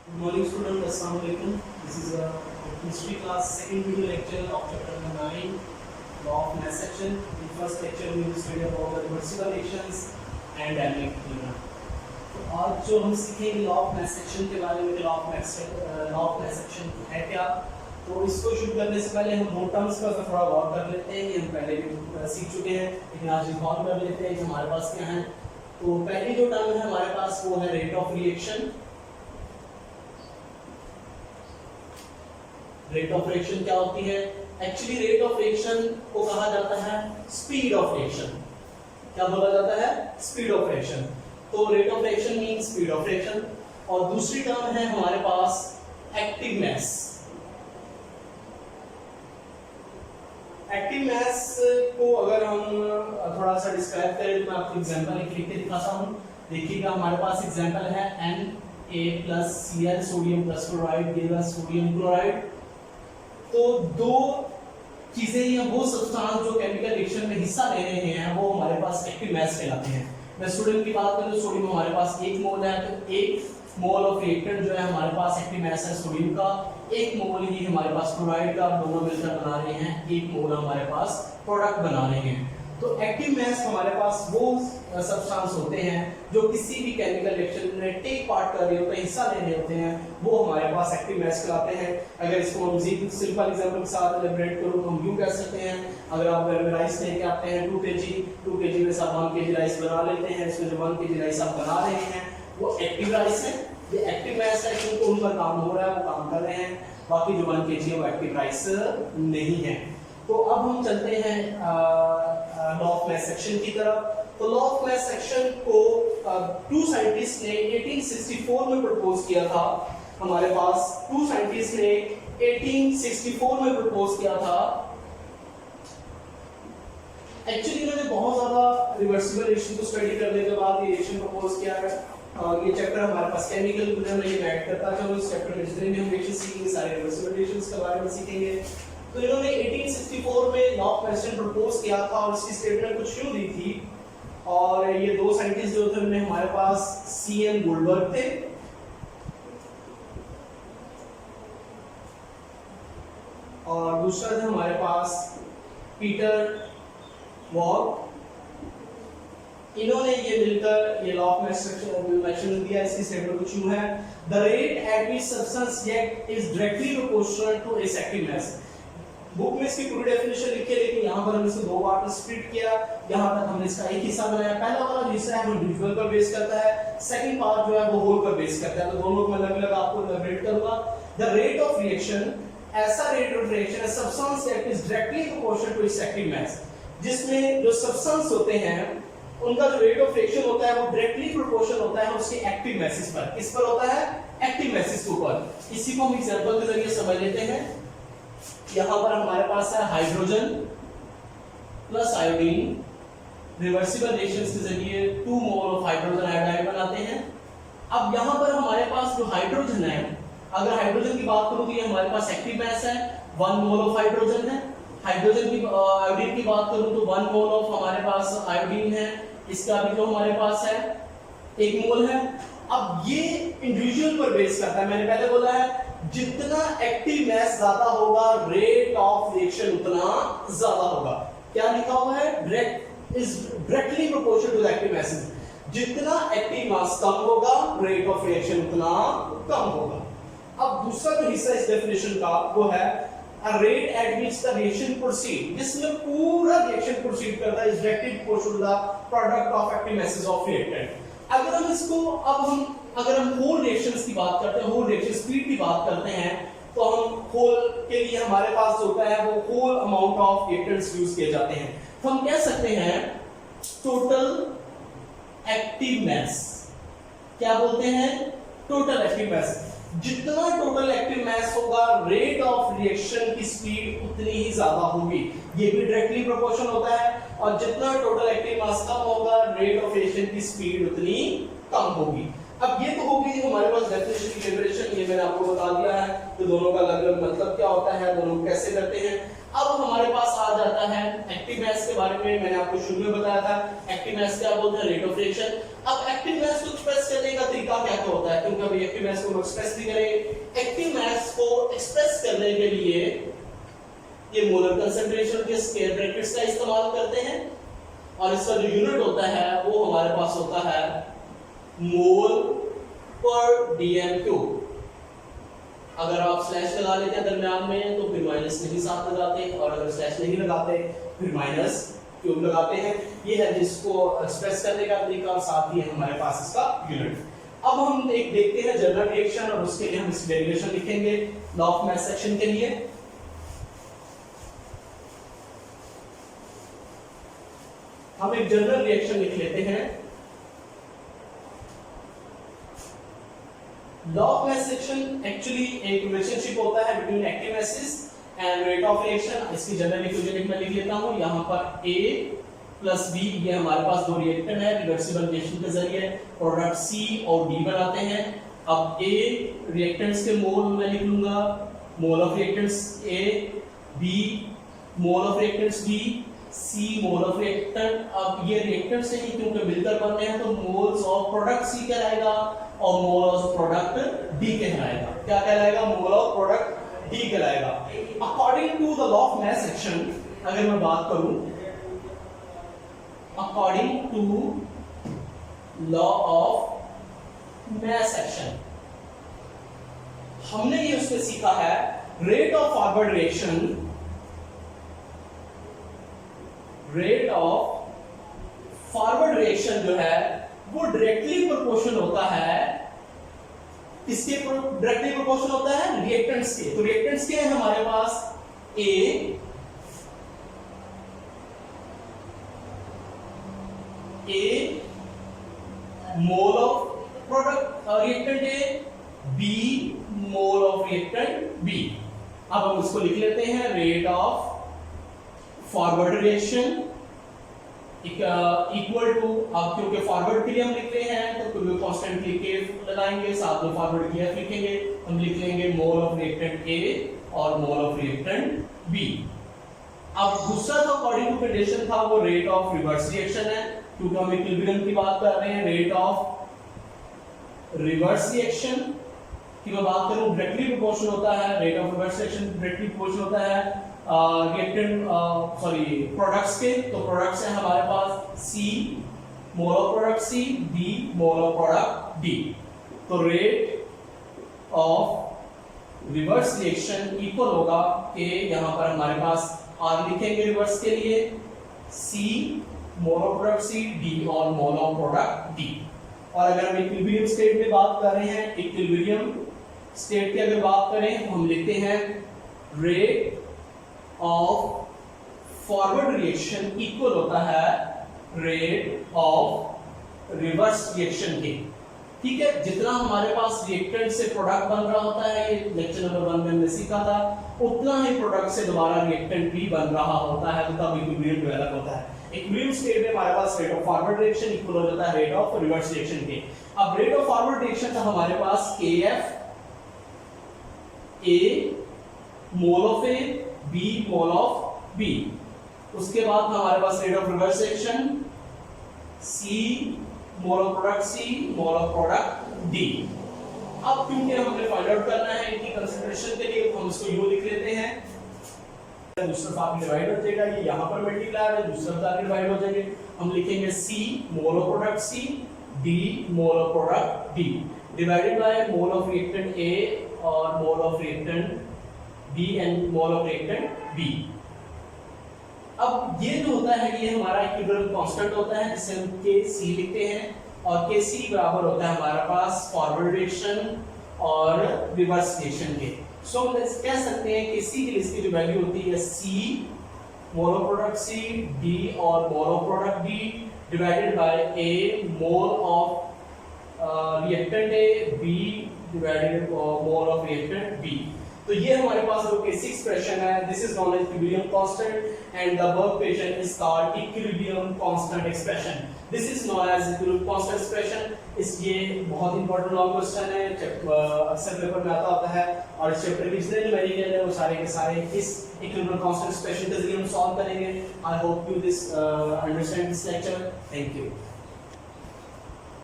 Good morning student, Assalamu alaikum. This is a history class second video lecture of chapter number 9, law of mass section. In first lecture we will study about the reversible reactions and dynamic phenomena. तो आज जो हम सीखेंगे law of mass section के बारे में, law of mass section है क्या, तो इसको शुरू करने से पहले हम दो टर्म्स पर थोड़ा गौर कर लेते हैं। ये हम पहले भी सीख चुके हैं, लेकिन आज रिकॉल कर लेते हैं कि हमारे पास क्या है। तो पहली जो टर्म है हमारे पास वो है rate of reaction. Rate of reaction क्या होती है? एक्चुअली रेट ऑफ रिएक्शन को कहा जाता है स्पीड ऑफ रिएक्शन। क्या बोला जाता है? Speed of reaction. तो rate of reaction mean speed of reaction. और दूसरी टर्म है हमारे पास एक्टिव मास। एक्टिव मास को अगर हम थोड़ा सा डिस्क्राइब करें तो मैं आपको एग्जांपल एक लिख के दिखाता हूं। देखिएगा हमारे पास एग्जांपल है Na+Cl sodium plus chloride give us sodium chloride. तो दो चीजें या वो सब्सटेंस जो केमिकल रिएक्शन में हिस्सा ले रहे हैं वो हमारे पास एक्टिव मास कहलाते हैं। मैं सोडियम की बात करूं तो सोडियम हमारे पास 1 मोल है, तो 1 मोल ऑफ रिएक्टेंट जो है हमारे पास एक्टिव मास है सोडियम का। 1 मोल ही हमारे पास क्लोराइड का, दोनों मिलकर बना रहे हैं 1 मोल हमारे पास प्रोडक्ट बना रहे हैं। तो एक्टिव मास हमारे पास वो सब्सटेंस होते हैं जो किसी भी केमिकल रिएक्शन में टेक पार्ट कर रहे होते हैं, हिस्सा ले रहे होते हैं, वो हमारे पास एक्टिव मास कहलाते हैं। अगर इसको हम सिंपल एग्जांपल के साथ एलैबोरेट करूं तो हम यूं कह सकते हैं, अगर आप घर में राइस लेके आते हैं 2 kg में से आप 1 kg राइस बना लेते हैं, इसमें जो 1 kg राइस आप बना रहे हैं वो एक्टिव राइस है। ये एक्टिव मास है क्योंकि उनका काम हो रहा है, वो काम कर रहे हैं। बाकी जो 1 kg है वो एक्टिव राइस नहीं है। तो अब हम चलते हैं लॉ ऑफ मास सेक्शन की तरफ। तो लॉ ऑफ मास सेक्शन को 2 साइंटिस्ट ने 1864 में प्रपोज किया था। हमारे पास 2 साइंटिस्ट ने 1864 में प्रपोज किया था। एक्चुअली इन्होंने बहुत ज्यादा रिवर्सिबल रिएक्शन को स्टडी करने के बाद ये रिएक्शन प्रपोज किया है। ये चैप्टर हमारे पास केमिकल में ये ऐड करता है। तो इस चैप्टर में जितने भी हम रिएक्शन सीखेंगे सारे रिवर्सिबल रिएक्शंस के बारे में सीखेंगे। तो इन्होंने 1864 में law of mass section propose किया था और इसकी स्टेटमेंट कुछ यूं दी थी। और ये दो साइंटिस्ट जो थे उनमें हमारे पास सीएन गोल्डबर्ग थे और दूसरा था हमारे पास पीटर वॉग। इन्होंने ये मिलकर ये लॉ ऑफ मास सेक्शन दिया। इसकी स्टेटमेंट कुछ यूं है, the rate at which substance react is directly proportional to its active mass. Book में इसकी पूरी डेफिनेशन लिखी है, लेकिन यहाँ पर हमने इसको 2 पार्ट में स्प्लिट किया। यहाँ तक हमने इसका एक हिस्सा बनाया। पहला वाला जो हिस्सा है वो इंडिविजुअल पर बेस करता है, सेकंड पार्ट जो है वो होल पर बेस करता है। तो दोनों को अलग-अलग आपको एलैबोरेट करूंगा। द रेट ऑफ रिएक्शन, ऐसा रेट ऑफ रिएक्शन है substance react is directly proportional to its active mass, जिसमें जो सब्सटेंस होते हैं उनका जो रेट ऑफ रिएक्शन होता है वो डायरेक्टली प्रोपोर्शनल होता है उसके एक्टिव मासेस पर। किस पर होता है? एक्टिव मासेस के ऊपर। इसी को हम एग्जांपल के जरिए समझ लेते हैं। यहां पर हमारे पास है hydrogen plus iodine. Reversible reactions के जरिए 2 मोल ऑफ हाइड्रोजन आयोडाइड बनाते हैं। अब यहां पर हमारे पास जो हाइड्रोजन है, अगर हाइड्रोजन की बात करूं तो ये हमारे पास एक्टिव मास है, 1 मोल ऑफ हाइड्रोजन है। हाइड्रोजन की आयोडीन की बात करूं तो 1 मोल ऑफ हमारे पास आयोडीन है, इसका भी जो हमारे पास है 1 मोल है। अब ये इंडिविजुअल पर बेस करता है। मैंने पहले बोला है जितना एक्टिव मास ज्यादा होगा रेट ऑफ रिएक्शन उतना ज्यादा होगा। क्या लिखा हुआ है? Direct is directly proportional to the active mass. जितना एक्टिव मास कम होगा रेट ऑफ रिएक्शन उतना कम होगा। अब दूसरा जो हिस्सा इस डेफिनेशन का वो है a rate at which the reaction proceed, जिसमें पूरा रिएक्शन प्रोसीड करता है is directly proportional to the product of active masses of reactant. अगर हम इसको अगर हम होल रिएक्शंस की बात करते हैं, होल रिएक्शन स्पीड की बात करते हैं, तो हम होल के लिए हमारे पास जो होता है वो whole amount of reactants use किए जाते हैं। तो हम कह सकते हैं टोटल एक्टिव मास। क्या बोलते हैं? Total active mass. जितना टोटल एक्टिव मास होगा रेट ऑफ रिएक्शन की स्पीड उतनी ही ज्यादा होगी। ये भी डायरेक्टली प्रोपोर्शनल होता है। और जितना टोटल एक्टिव मास कम होगा रेट ऑफ रिएक्शन की स्पीड उतनी कम होगी। अब ये तो होगी हमारे पास डेफिनेशन की डेफिनेशन, ये मैंने आपको बता दिया है। तो दोनों का अलग-अलग मतलब क्या होता है, दोनों कैसे करते हैं। अब हमारे पास आ जाता है एक्टिव मास के बारे में। मैंने आपको शुरू में बताया था एक्टिव मास क्या बोलते हैं? Rate of reaction. अब एक्टिव मास को एक्सप्रेस करने का तरीका क्या होता है? क्योंकि हम एक्टिव मास को एक्सप्रेस भी करेंगे। एक्टिव मास को एक्सप्रेस करने के लिए ये मोलर कंसंट्रेशन के स्क्वायर ब्रैकेट्स का इस्तेमाल करते हैं और इसका जो यूनिट होता है वो हमारे पास होता है मोल पर डीएम क्यूब। अगर आप स्लैश लगा लेते हैं दरमियान में तो फिर माइनस नहीं साथ लगाते, और अगर स्लैश नहीं लगाते फिर माइनस क्यूब लगाते हैं। ये है जिसको एक्सप्रेस करने का तरीका और साथ ही हमारे पास इसका यूनिट। अब हम एक देखते हैं जनरल रिएक्शन और उसके लिए हम इस डेरिवेशन लिखेंगे लॉ ऑफ मास सेक्शन के लिए। हम एक जनरल रिएक्शन लिख लेते हैं। Law of mass section actually एक रिलेशनशिप होता है between active masses and rate of reaction. इसकी जनरल इक्वेशन मैं लिख लेता हूं। यहां पर A प्लस B ये हमारे पास दो रिएक्टेंट है, रिवर्सिबल रिएक्शन के जरिए प्रोडक्ट C और D बनाते हैं। अब A रिएक्टेंट्स के मोल मैं लिख लूंगा, mole of reactants A, B mole of reactants B, C mole of reactant. अब ये रिएक्टेंट्स हैं क्योंकि मिलकर बन रहे हैं तो मोल्स ऑफ प्रोडक्ट C कहलाएगा और मोल ऑफ प्रोडक्ट D कहलाएगा। क्या कहलाएगा? मोल ऑफ प्रोडक्ट D कहलाएगा। According to the law of mass section अगर मैं बात करूं, according to law of mass section हमने ये उसमें सीखा है rate of forward reaction, rate of forward reaction जो है वो डायरेक्टली प्रोपोर्शनल होता है। किसके डायरेक्टली प्रोपोर्शनल होता है? रिएक्टेंट्स के। तो रिएक्टेंट्स के हैं हमारे पास A mole of product reactant A, B mole of reactant B। अब हम इसको लिख लेते हैं rate of forward reaction equal to, अब क्योंकि फॉरवर्ड के लिए हम लिख रहे हैं तो कोई कांस्टेंट लिख के लगाएंगे, साथ में फॉरवर्ड की एफ लिखेंगे। हम लिख लेंगे मोल ऑफ रिएक्टेंट A और मोल ऑफ रिएक्टेंट B। अब दूसरा जो अकॉर्डिंग टू कंडीशन था वो रेट ऑफ रिवर्स रिएक्शन है, क्योंकि हम इक्विलिब्रियम की बात कर रहे हैं। रेट ऑफ रिवर्स रिएक्शन की मैं बात करूं डायरेक्टली प्रोपोर्शनल होता है, rate of reverse reaction directly proportional होता है रिएक्टेंट प्रोडक्ट्स के। तो प्रोडक्ट्स हैं हमारे पास C mole of product C, D mole of product D। तो rate of reverse reaction equal होगा कि यहां पर हमारे पास R लिखेंगे रिवर्स के लिए, C mole of product C, D और मोल ऑफ प्रोडक्ट D। और अगर हम इक्विलिब्रियम स्टेट में बात कर रहे हैं, इक्विलिब्रियम स्टेट की अगर बात करें तो हम लिखते हैं rate of forward reaction equal होता है रेट ऑफ रिवर्स रिएक्शन के। ठीक है, जितना हमारे पास रिएक्टेंट से प्रोडक्ट बन रहा होता है, ये लेक्चर नंबर 1 में हमने सीखा था, उतना ही प्रोडक्ट से दोबारा रिएक्टेंट भी बन रहा होता है, तो तब इक्विलिब्रियम डेवलप होता है। इक्विलिब्रियम स्टेट में हमारे पास rate of forward reaction equal हो जाता है रेट ऑफ रिवर्स रिएक्शन के। अब रेट ऑफ फॉरवर्ड रिएक्शन था हमारे पास KF A mole of A, B mole of B। उसके बाद हमारे पास rate of reverse reaction C mole of product C mole of product D। अब क्योंकि हमें फाइंड आउट करना है इनकी कंसंट्रेशन के लिए, तो हम इसको U लिख लेते हैं। दूसरा साथ डिवाइड हो जाएगा, ये यहां पर मल्टीप्लाई है, दूसरा साथ डिवाइड हो जाएंगे। हम लिखेंगे C mole of product C, D mole of product D divided by mole of reactant A और mole of reactant B and mole of reactant B। अब ये जो होता है ये हमारा इक्विलिब्रियम कांस्टेंट होता है, जिसे हम Kc लिखते हैं, और Kc बराबर होता है हमारे पास फॉरवर्ड रिएक्शन और रिवर्स रिएक्शन के। सो हम कह सकते हैं कि C के लिए इसकी जो वैल्यू होती है C mole of product C, D और mole of product D divided by A mole of reactant A, B divided mole of reactant B। तो ये हमारे पास जो केसी एक्सप्रेशन है, this is known as equilibrium constant and the above equation is called equilibrium constant expression. This is known as equilibrium constant expression. इसलिए बहुत important long question है, अक्सर पेपर में आता होता है, और इस चैप्टर के जितने न्यूमेरिकल है वो सारे के सारे इस इक्विलिब्रियम कांस्टेंट एक्सप्रेशन के जरिए हम सॉल्व करेंगे। I hope you this understand this lecture. Thank you.